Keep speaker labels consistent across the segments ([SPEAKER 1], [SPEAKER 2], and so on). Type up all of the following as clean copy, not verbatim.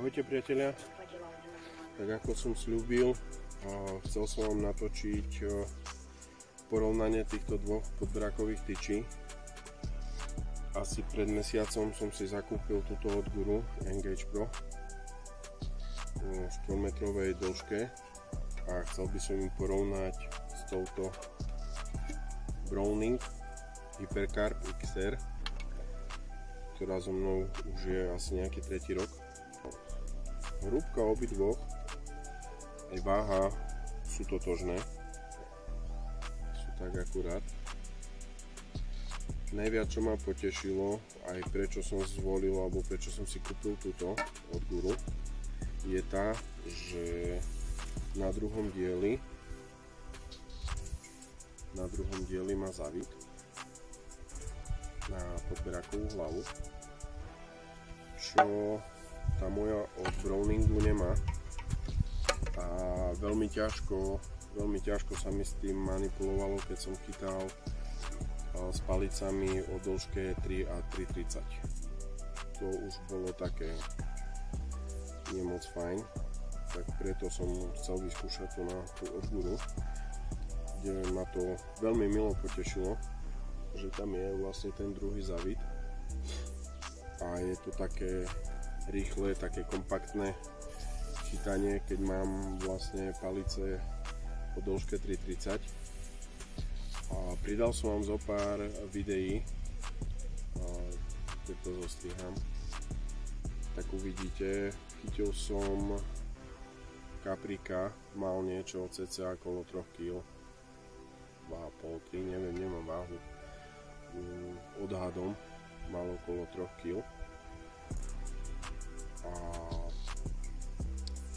[SPEAKER 1] Ahojte priatelia, tak ako som sľúbil, chcel som vám natočiť porovnanie týchto dvoch podbrákových tyčí. Asi pred mesiacom som si zakúpil túto od Guru Engage Pro v 4-metrovej dĺžke a chcel by som ju porovnať s touto Browning Hypercarp XR, ktorá so mnou už je asi nejaký 3. rok. Hrúbka obidvoch aj váha sú totožné, sú tak akurát. Najviac, čo ma potešilo, aj prečo som zvolil alebo prečo som si kúpil túto od Guru, je tá, že na druhom dieli má zavit na podberákovú hlavu, čo tá moja od Browningu nemá, a veľmi ťažko sa mi s tým manipulovalo, keď som chytal s palicami o dĺžke 3 a 3,30. To už bolo také nie moc fajn, tak preto som chcel vyskúšať to na tú od Guru, kde ma to veľmi milo potešilo, že tam je vlastne ten druhý zavit a je to také rýchle, také kompaktné chytanie, keď mám vlastne palice po dĺžke 3,30. A pridal som vám zo pár videí, keď to zostriham, tak uvidíte. Chytil som Caprika, mal niečo cca okolo 3 kg, 2,5, 3, neviem, nemám váhu, odhadom mal okolo 3 kg.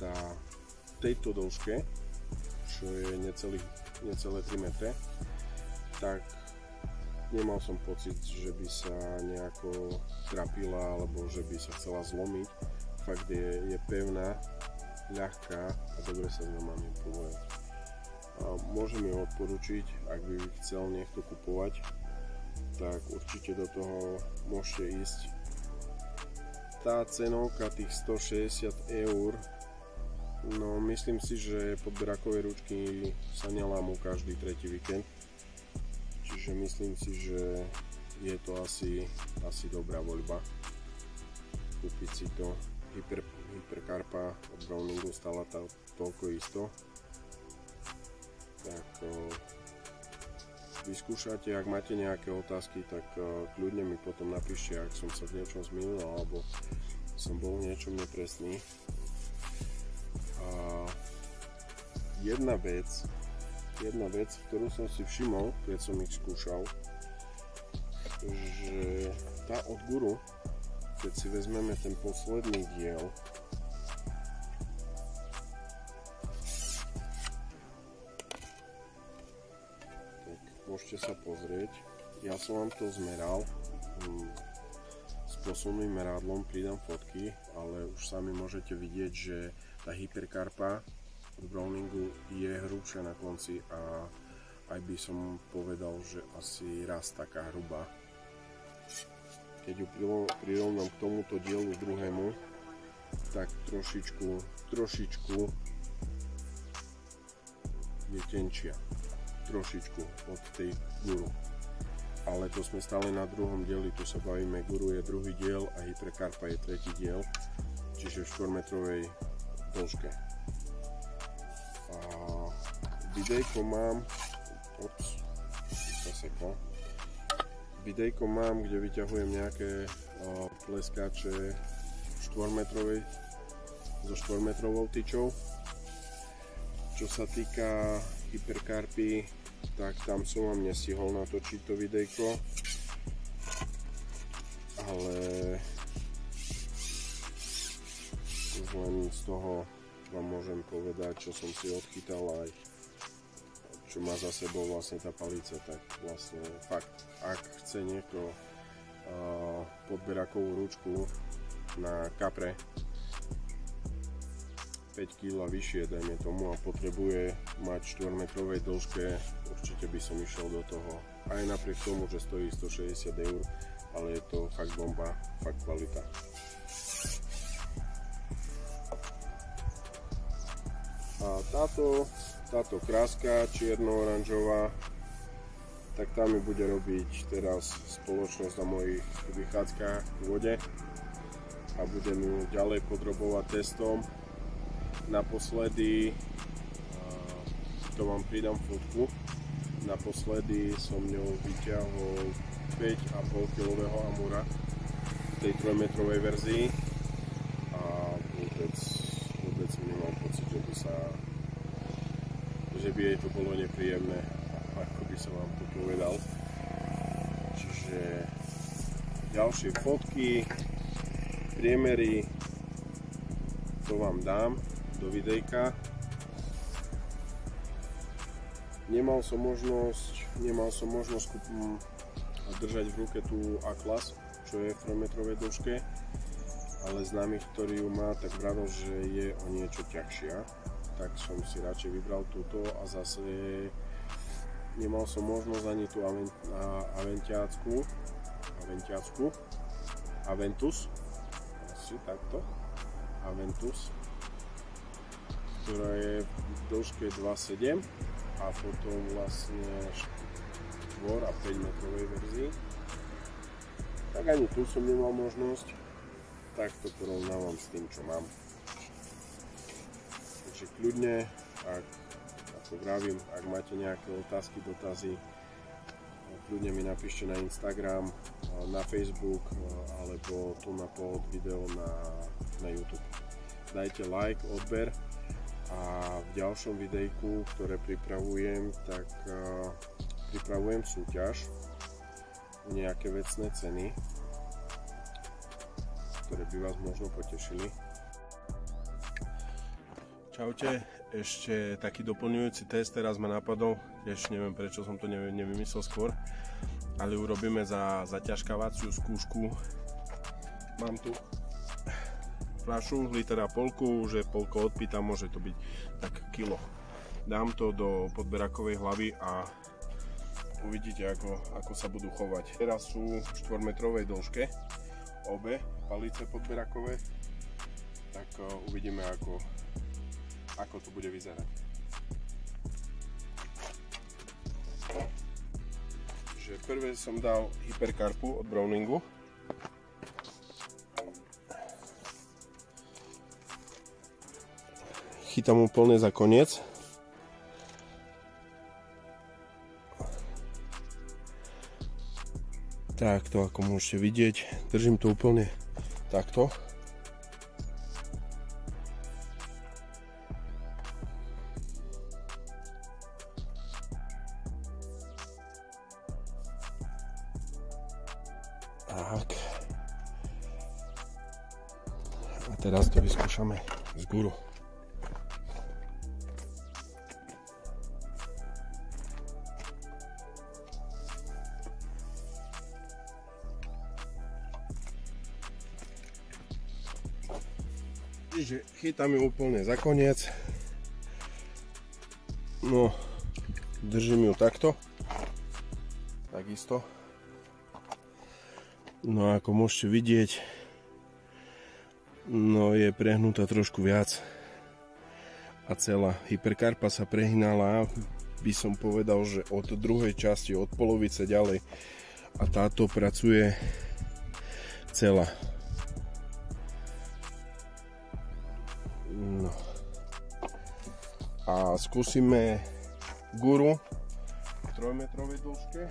[SPEAKER 1] A tejto dĺžke, čo je necelé 3 metre, tak nemal som pocit, že by sa nejako trapila alebo že by sa chcela zlomiť. Fakt je pevná, ľahká a dobre sa z ňou manipuluje. Môžem ju odporučiť, ak by chcel niekto kupovať, tak určite do toho môžete ísť. Tá cenovka tých 160 €, no myslím si, že podberákové ručky sa nelámú každý tretí víkend, čiže myslím si, že je to asi dobrá voľba kúpiť si to. Hypercarpa od Browningu stála toľko isto, tak vyskúšate. Ak máte nejaké otázky, tak kľudne mi potom napíšte, ak som sa v niečom zmýlil alebo som bol v niečom nepresný. A jedna vec, ktorú som si všimol, keď som ich skúšal, že tá od Guru, keď si vezmeme ten posledný diel, tak môžete sa pozrieť. Ja som vám to zmeral s posunným merádlom, pridám fotky, ale už sami môžete vidieť, že tá Hypercarpa od Browningu je hrubšia na konci a aj by som povedal, že asi raz taká hrubá. Keď ju prirovnám k tomuto dielu druhému, tak trošičku je tenčia, trošičku od tej Guru. Ale to sme stále na druhom dieli, tu sa bavíme, Guru je druhý diel a Hypercarpa je tretí diel, čiže v 4-metrovej dĺžke. A videjko mám, kde vyťahujem nejaké pleskáče so 4-metrovou tyčou. Čo sa týka Hypercarpy, tak tam som vám nestihol natočiť to videjko, ale len z toho vám môžem povedať, čo som si odchytal aj čo má za sebou vlastne tá palica. Tak vlastne fakt, ak chce niekto podberákovú ručku na kapre 5 kg a vyššie, dajme tomu, a potrebuje mať 4-metrovej dĺžke, určite by som išiel do toho. Aj napriek tomu, že stojí 160 €, ale je to fakt bomba, fakt kvalita. A táto kráska čierno-oranžová, tak tá mi bude robiť teraz spoločnosť na mojich vychádzkach v vode a budem ju ďalej podrobovať testom. Naposledy, to vám pridám fotku, naposledy som ňou vyťahol 5,5 kg amúra v tej 3-metrovej verzii a vôbec som nemal pocit, že by jej to bolo nepríjemné, ako by som vám to povedal. Čiže ďalšie fotky, priemery, to vám dám do videjka. Nemal som možnosť držať v ruke tú A-Class, čo je v 3-metrovej dĺžke, ale známy, ktorý ju má, tak vravil, že je o niečo ťažšia, tak som si radšej vybral túto a zase nemal som možnosť ani tú Aventus, asi takto, Aventus, ktorá je v dĺžke 2,7 a potom vlastne 4 a 5 metrovej verzii. Tak ani tu som nemal možnosť, tak to porovnávam s tým, čo mám. Takže kľudne, ako vravím, ak máte nejaké otázky, dotazy, kľudne mi napíšte na Instagram, na Facebook alebo tu na pod video na YouTube. Dajte like, odber a v ďalšom videjku, ktoré pripravujem, tak pripravujem súťaž, nejaké vecné ceny, ktoré by vás možno potešili. Čaute, ešte taký doplňujúci test teraz ma napadol, ešte neviem prečo som to nevymyslel skôr, ale urobíme za ťažkávaciu skúšku. Mám tu fľašu, liter a polku, že polko odpýtam, môže to byť tak kilo. Dám to do podberakovej hlavy a uvidíte, ako sa budú chovať. Teraz sú v 4-metrovej dĺžke obe palice podberakové, tak uvidíme, ako to bude vyzerať. Že prvé som dal Hypercarpu od Browningu. Chytám úplne za koniec. Takto, ako môžete vidieť, držím to úplne takto. Tak. A teraz to vyskúšame z guru. Čiže chytám ju úplne za koniec. No, držím ju takto. Takisto. No a ako môžete vidieť, no je prehnutá trošku viac. A celá Hypercarpa sa prehynala, by som povedal, že od druhej časti, od polovice ďalej. A táto pracuje celá. No. A skúsime guru v 3-metrovej dĺžke.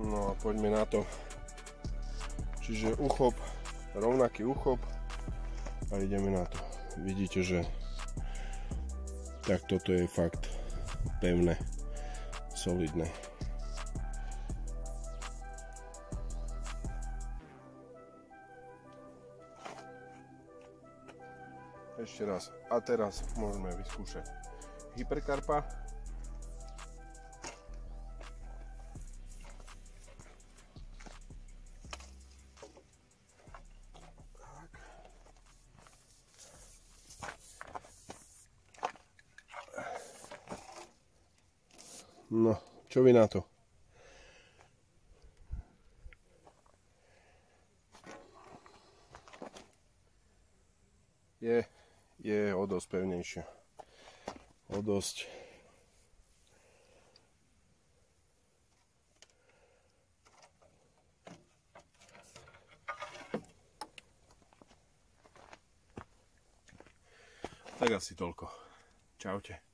[SPEAKER 1] No a poďme na to. Čiže uchop, rovnaký uchop a ideme na to. Vidíte, že tak toto je fakt pevné, solidné. Ešte raz. A teraz môžeme vyskúšať hyperkarpa. No, čo vy na to? Je o dosť pevnejšia. O dosť. Tak asi toľko. Čaute.